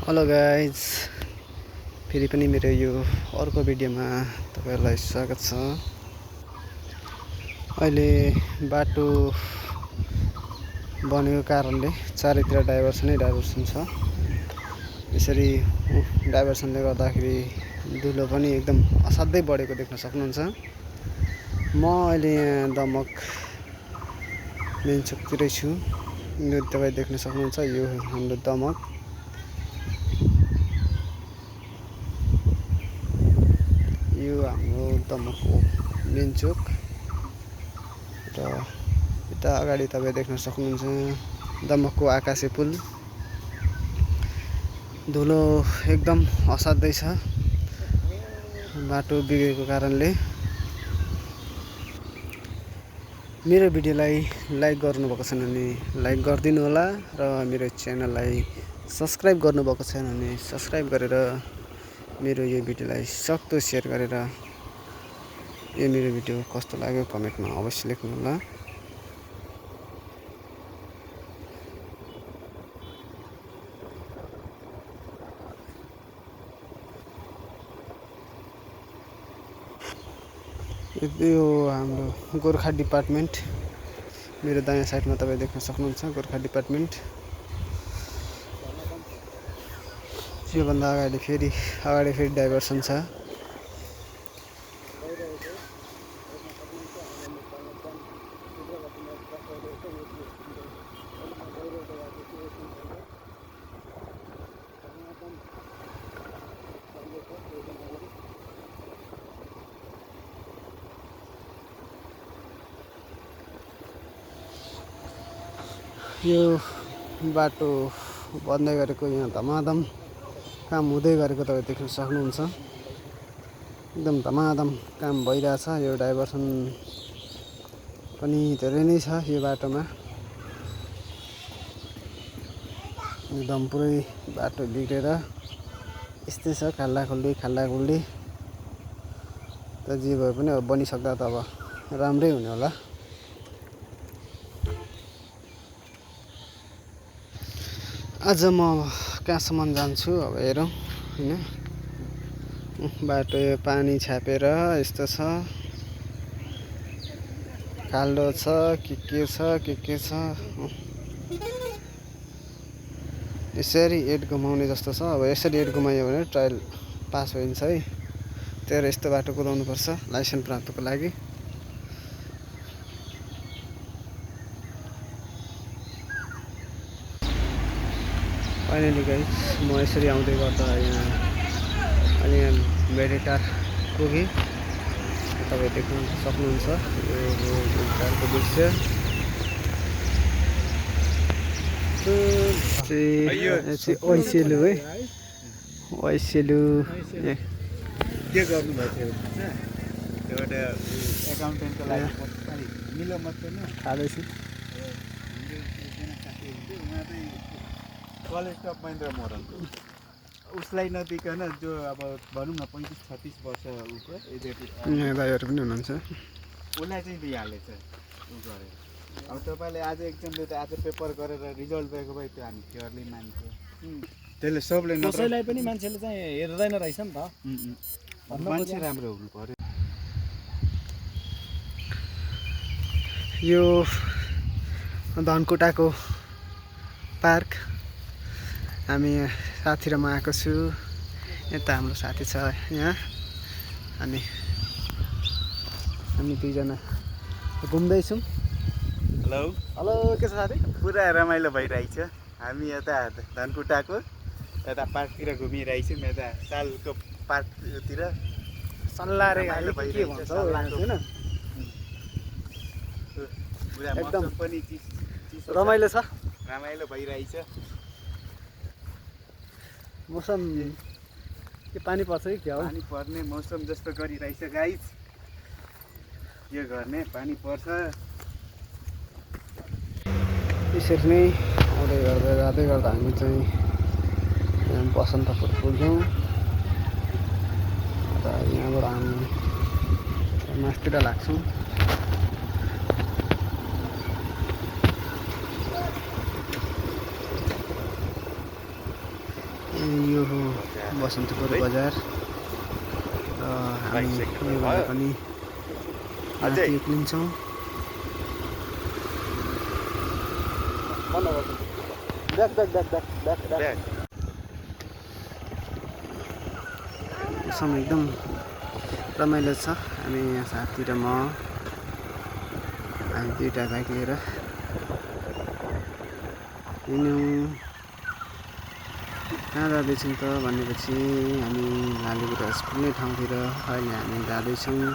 Hello guys, फेरि पनि मेरो यो अर्को भिडियोमा तपाईहरुलाई स्वागत छ। अहिले बाटो बनेको कारणले चारैतिर डाइभर्सन छ। यसरी डाइभर्सनले गर्दाखेरि धुलो पनि एकदम असाध्यै बढेको देख्न सक्नुहुन्छ। म अहिले यहाँ दमक मेन चोकतिरै छु। यो तपाईँ देख्न सक्नुहुन्छ, यो हाम्रो दमक। यो हाम्रो दमकको मेन चोक र यता अगाडि तपाईँ देख्न सक्नुहुन्छ दमकको आकाशे पुल। धुलो एकदम असाध्यै छ बाटो बिग्रेको कारणले। मेरो भिडियोलाई लाइक गर्नुभएको छैन भने लाइक गरिदिनु होला र मेरो च्यानललाई सब्स्क्राइब गर्नुभएको छैन भने सब्स्क्राइब गरेर मेरो यो भिडियोलाई सक्दो सेयर गरेर यो मेरो भिडियो कस्तो लाग्यो कमेन्टमा अवश्य लेख्नु होला। यो हाम्रो गोर्खा डिपार्टमेन्ट, मेरो दायाँ साइडमा तपाईँ देख्न सक्नुहुन्छ गोर्खा डिपार्टमेन्ट। योभन्दा अगाडि फेरि डाइभर्सन छ। यो बाटो बन्दै गरेको यहाँ धमाधम काम हुँदै गरेको तपाईँ देख्न सक्नुहुन्छ। एकदम धमाधम काम भइरहेछ। यो डाइभर्सन पनि धेरै नै छ यो बाटोमा। एकदम पुरै बाटो बिग्रेर यस्तै छ, खाल्डाखुल्डी त जे भए पनि अब बनिसक्दा त अब राम्रै हुने होला। आज म कहाँसम्म जान्छु अब हेरौँ हैन। बाटो पानी छापेर यस्तो छ, खाल्डो छ, के छ। यसरी एड घुमाउने जस्तो छ। अब यसरी एड घुमायो भने ट्रायल पास हुन्छ है। त्यही भएर यस्तो बाटो कुदाउनु पर्छ लाइसेन्स प्राप्तको लागि। फाइनली गाइस, म यसरी आउँदै गर्दा यहाँ मेडिटार पुगेँ। तपाईँ देख्न सक्नुहुन्छ यो मेडिटारको दृश्य। ओइसेलु है, ओइसेलु के गर्नुभएको थियो एउटा एकाउन्टेन्टको लागि मिलो मात्रै न खाँदैछु। कलेज अफ महेन्द्र मोहनको उसलाई नदिकन जो अब भनौँ न 35-36 वर्ष उको यहाँ दाइहरू पनि हुनुहुन्छ। उसलाई चाहिँ दिइहालेछ उ गरेर। अब तपाईँले आज एक्जाम दिँदा आज पेपर गरेर रिजल्ट दिएको भए त्यो हामी क्लियरली मान्छौँ। त्यसले सबले कसैलाई पनि मान्छेले चाहिँ हेर्दैन रहेछ नि त। मान्छे राम्रो हुनु पर्यो। यो धनकुटाको पार्क, हामी साथी र म आएको छु। यता हाम्रो साथी छ यहाँ। हामी दुईजना घुम्दैछौँ। हेलो के छ साथी? पुरा रमाइलो भइरहेछ। हामी यता धनकुटाको यता पार्कतिर घुमिरहेछौँ। यता सालको पार्कतिर सल्लारे गाडी के भन्छ हैन। एकदम पनि रमाइलो छ, रमाइलो भइरहेछ। मौसम के पानी पर्छ कि क्या हो? पानी पर्ने मौसम जस्तो गरिरहेछ गाइस। के गर्ने, पानी पर्छ। यसरी नै आउँदै जाँदै गर्दा हामी चाहिँ यहाँ बसन्तपुर पुग्यौँ र यहाँबाट हामी मास्तिर लाग्छौँ। यो हो बसन्तपुर बजार र हामी योबाट पनि माथि एक्लिन्छौँ। मौसम एकदम रमाइलो छ। हामी यहाँ साथी र म हामी दुईवटा बाइक लिएर हिँड्यौँ। कहाँ जाँदैछौँ त भनेपछि हामी लालीगुराँस पुग्ने ठाउँतिर अहिले हामी जाँदैछौँ।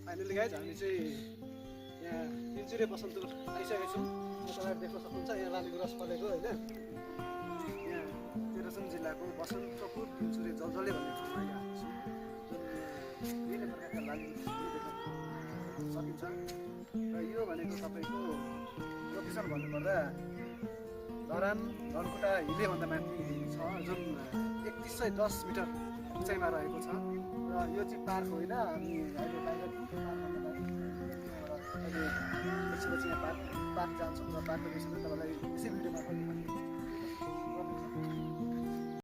फाइनली गाइज हामी चाहिँ यहाँ तिनचुरे बसन्तपुर आइसकेको छौँ। तपाईँहरू देख्न सक्नुहुन्छ यहाँ लालीगुराँस फलेको होइन। यहाँ तेह्रथुम जिल्लाको बसन्तपुर तिनचुरे जलजले भन्ने ठाउँमा यहाँ आएको छौँ। जुन विभिन्न प्रकारका लालीगुराँस देख्न सकिन्छ र यो भनेको तपाईँको लोकेसन भन्नुपर्दा धरान धनकुटा हिलेभन्दा माथि छ, जुन 3110 मिटर उचाइमा रहेको छ। र यो चाहिँ पार्क होइन, हामी अहिले बाहिर अहिले पछि यहाँ पार्क जान्छौँ र पार्कको विषयमा तपाईँलाई यसै भिडियोमा पनि